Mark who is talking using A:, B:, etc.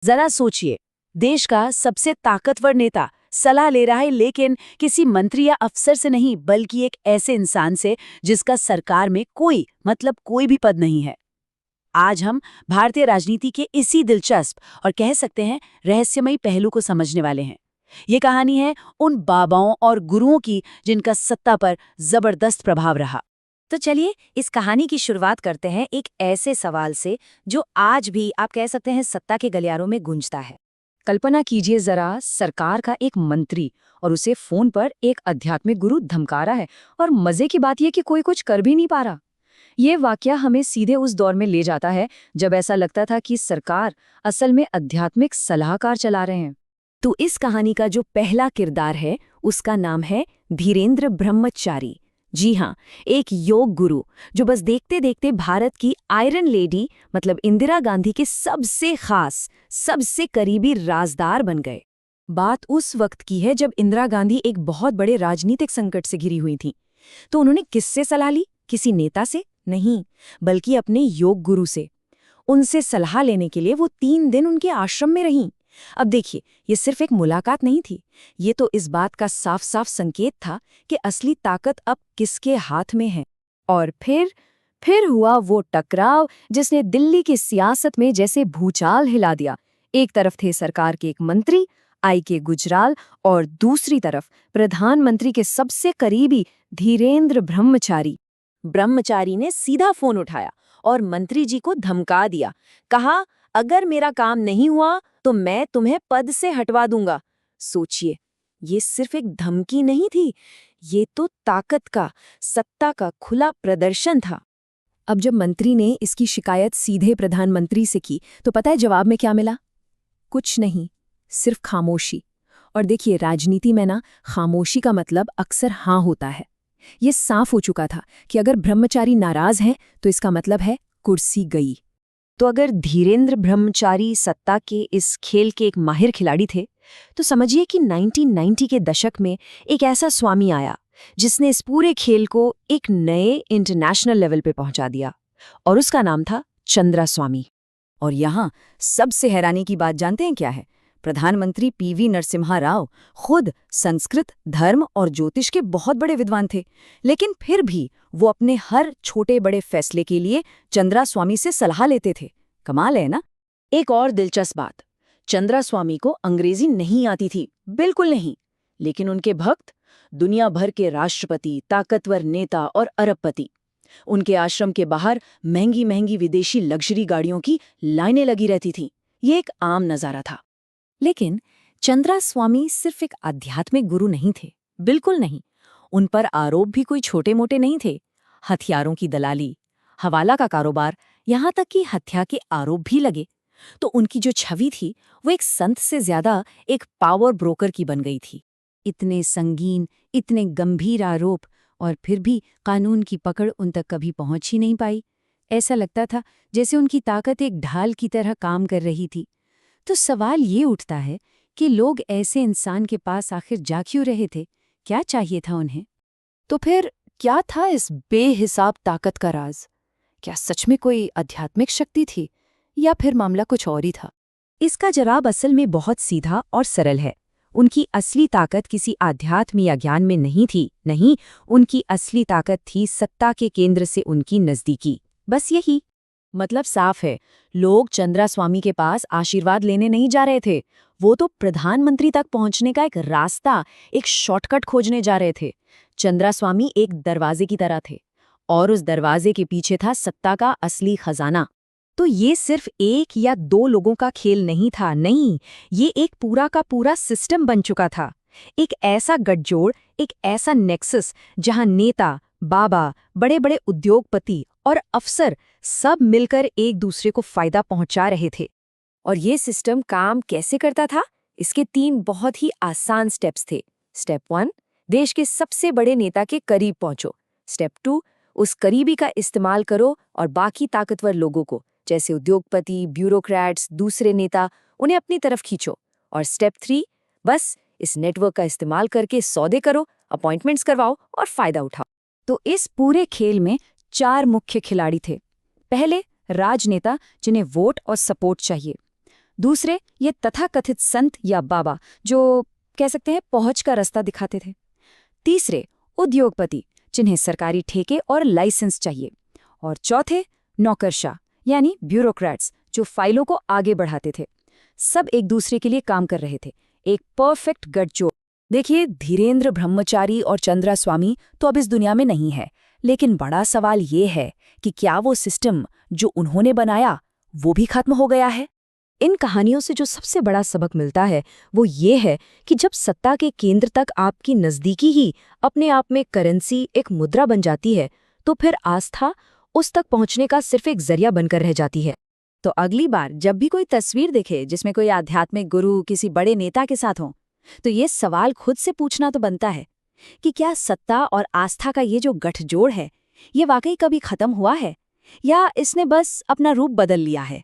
A: जरा सोचिए, देश का सबसे ताकतवर नेता सलाह ले रहा है, लेकिन किसी मंत्री या अफसर से नहीं, बल्कि एक ऐसे इंसान से जिसका सरकार में कोई भी पद नहीं है। आज हम भारतीय राजनीति के इसी दिलचस्प और कह सकते हैं रहस्यमयी पहलू को समझने वाले हैं। ये कहानी है उन बाबाओं और गुरुओं की जिनका सत्ता पर जबरदस्त प्रभाव रहा।
B: तो चलिए इस कहानी की शुरुआत करते हैं एक ऐसे सवाल से जो आज भी आप कह सकते हैं सत्ता के गलियारों में गूंजता है। कल्पना कीजिए जरा, सरकार का एक मंत्री और उसे फोन पर एक आध्यात्मिक गुरु धमका रहा है, और मजे की बात यह कि कोई कुछ कर भी नहीं पा रहा। ये वाकया हमें सीधे उस दौर में ले जाता है जब ऐसा लगता था कि सरकार असल में आध्यात्मिक सलाहकार चला रहे हैं। तो इस कहानी का जो पहला किरदार है उसका नाम है धीरेन्द्र ब्रह्मचारी। जी हाँ, एक योग गुरु जो बस देखते देखते भारत की आयरन लेडी मतलब इंदिरा गांधी के सबसे खास, सबसे करीबी राजदार बन गए। बात उस वक्त की है जब इंदिरा गांधी एक बहुत बड़े राजनीतिक संकट से घिरी हुई थी। तो उन्होंने किससे सलाह ली? किसी नेता से नहीं, बल्कि अपने योग गुरु से। उनसे सलाह लेने के लिए वो 3 दिन उनके आश्रम में रहीं। अब देखिए, ये सिर्फ एक मुलाकात नहीं थी, ये तो इस बात का साफ साफ संकेत था कि असली ताकत अब किसके हाथ में है। और फिर हुआ वो टकराव जिसने दिल्ली की सियासत में जैसे भूचाल हिला दिया। एक तरफ थे सरकार के एक मंत्री आई.के. गुजराल और दूसरी तरफ प्रधानमंत्री के सबसे करीबी धीरेन्द्र ब्रह्मचारी। ब्रह्मचारी ने सीधा फोन उठाया और मंत्री जी को धमका दिया। कहा, अगर मेरा काम नहीं हुआ तो मैं तुम्हें पद से हटवा दूंगा। सोचिए, ये सिर्फ एक धमकी नहीं थी, ये तो ताकत का, सत्ता का खुला प्रदर्शन था। अब जब मंत्री ने इसकी शिकायत सीधे प्रधानमंत्री से की तो पता है जवाब में क्या मिला? कुछ नहीं, सिर्फ खामोशी। और देखिए, राजनीति में ना खामोशी का मतलब अक्सर हाँ होता है। ये साफ हो चुका था कि अगर ब्रह्मचारी नाराज हैं तो इसका मतलब है कुर्सी गई। तो अगर धीरेन्द्र ब्रह्मचारी सत्ता के इस खेल के एक माहिर खिलाड़ी थे, तो समझिए कि 1990 के दशक में एक ऐसा स्वामी आया जिसने इस पूरे खेल को एक नए इंटरनेशनल लेवल पे पहुंचा दिया, और उसका नाम था चंद्रा स्वामी। और यहाँ सबसे हैरानी की बात जानते हैं क्या है? प्रधानमंत्री पीवी नरसिम्हा राव खुद संस्कृत, धर्म और ज्योतिष के बहुत बड़े विद्वान थे, लेकिन फिर भी वो अपने हर छोटे बड़े फैसले के लिए चंद्रा स्वामी से सलाह लेते थे। कमाल है ना? एक और दिलचस्प बात, चंद्रा स्वामी को अंग्रेजी नहीं आती थी, बिल्कुल नहीं, लेकिन उनके भक्त दुनिया भर के राष्ट्रपति, ताकतवर नेता और अरबपति, उनके आश्रम के बाहर महंगी महंगी विदेशी लग्जरी गाड़ियों की लाइनें लगी रहती थीं। ये एक आम नज़ारा था। लेकिन चंद्रा स्वामी सिर्फ एक आध्यात्मिक गुरु नहीं थे, बिल्कुल नहीं। उन पर आरोप भी कोई छोटे मोटे नहीं थे। हथियारों की दलाली, हवाला का कारोबार, यहाँ तक कि हत्या के आरोप भी लगे। तो उनकी जो छवि थी वो एक संत से ज्यादा एक पावर ब्रोकर की बन गई थी। इतने संगीन, इतने गंभीर आरोप, और फिर भी कानून की पकड़ उन तक कभी पहुंच ही नहीं पाई। ऐसा लगता था जैसे उनकी ताकत एक ढाल की तरह काम कर रही थी। तो सवाल ये उठता है कि लोग ऐसे इंसान के पास आखिर जा क्यों रहे थे? क्या चाहिए था उन्हें? तो फिर क्या था इस बेहिसाब ताकत का राज? क्या सच में कोई आध्यात्मिक शक्ति थी, या फिर मामला कुछ और ही था? इसका जवाब असल में बहुत सीधा और सरल है। उनकी असली ताकत किसी आध्यात्म या ज्ञान में नहीं थी, नहीं, उनकी असली ताकत थी सत्ता के केंद्र से उनकी नजदीकी। बस यही। मतलब साफ है, लोग चंद्रा स्वामी के पास आशीर्वाद लेने नहीं जा रहे थे, वो तो प्रधानमंत्री तक पहुंचने का एक रास्ता, एक शॉर्टकट खोजने जा रहे थे। चंद्रा स्वामी एक दरवाजे की तरह थे, और उस दरवाजे के पीछे था सत्ता का असली खजाना। तो ये सिर्फ एक या दो लोगों का खेल नहीं था, नहीं, ये एक पूरा का पूरा सिस्टम बन चुका था। एक ऐसा गठजोड़, एक ऐसा नेक्सस जहां नेता, बाबा, बड़े बड़े उद्योगपति और अफसर सब मिलकर एक दूसरे को फायदा पहुंचा रहे थे। और ये सिस्टम काम कैसे करता था? इसके 3 बहुत ही आसान स्टेप्स थे। स्टेप 1, देश के सबसे बड़े नेता के करीब पहुंचो। स्टेप 2, उस करीबी का इस्तेमाल करो और बाकी ताकतवर लोगों को, जैसे उद्योगपति, ब्यूरोक्रेट्स, दूसरे नेता, उन्हें अपनी तरफ खींचो। और स्टेप 3, बस इस नेटवर्क का इस्तेमाल करके सौदे करो, अपॉइंटमेंट्स करवाओ और फायदा उठाओ। तो इस पूरे खेल में 4 मुख्य खिलाड़ी थे। पहले, राजनेता जिन्हें वोट और सपोर्ट चाहिए। दूसरे ये तथाकथित संत या बाबा जो कह सकते हैं पहुंच का रास्ता दिखाते थे। तीसरे उद्योगपति जिन्हें सरकारी ठेके और लाइसेंस चाहिए। और चौथे नौकरशाह यानी ब्यूरोक्रेट्स जो फाइलों को आगे बढ़ाते थे। सब एक दूसरे के लिए काम कर रहे थे, एक परफेक्ट गठजोड़। देखिए, धीरेन्द्र ब्रह्मचारी और चंद्रा स्वामी तो अब इस दुनिया में नहीं है, लेकिन बड़ा सवाल ये है कि क्या वो सिस्टम जो उन्होंने बनाया वो भी खत्म हो गया है। इन कहानियों से जो सबसे बड़ा सबक मिलता है वो ये है कि जब सत्ता के केंद्र तक आपकी नज़दीकी ही अपने आप में करेंसी, एक मुद्रा बन जाती है, तो फिर आस्था उस तक पहुंचने का सिर्फ एक जरिया बनकर रह जाती है। तो अगली बार जब भी कोई तस्वीर दिखे जिसमें कोई आध्यात्मिक गुरु किसी बड़े नेता के साथ हो, तो ये सवाल खुद से पूछना तो बनता है कि क्या सत्ता और आस्था का ये जो गठजोड़ है, ये वाकई कभी खत्म हुआ है या इसने बस अपना रूप बदल लिया है।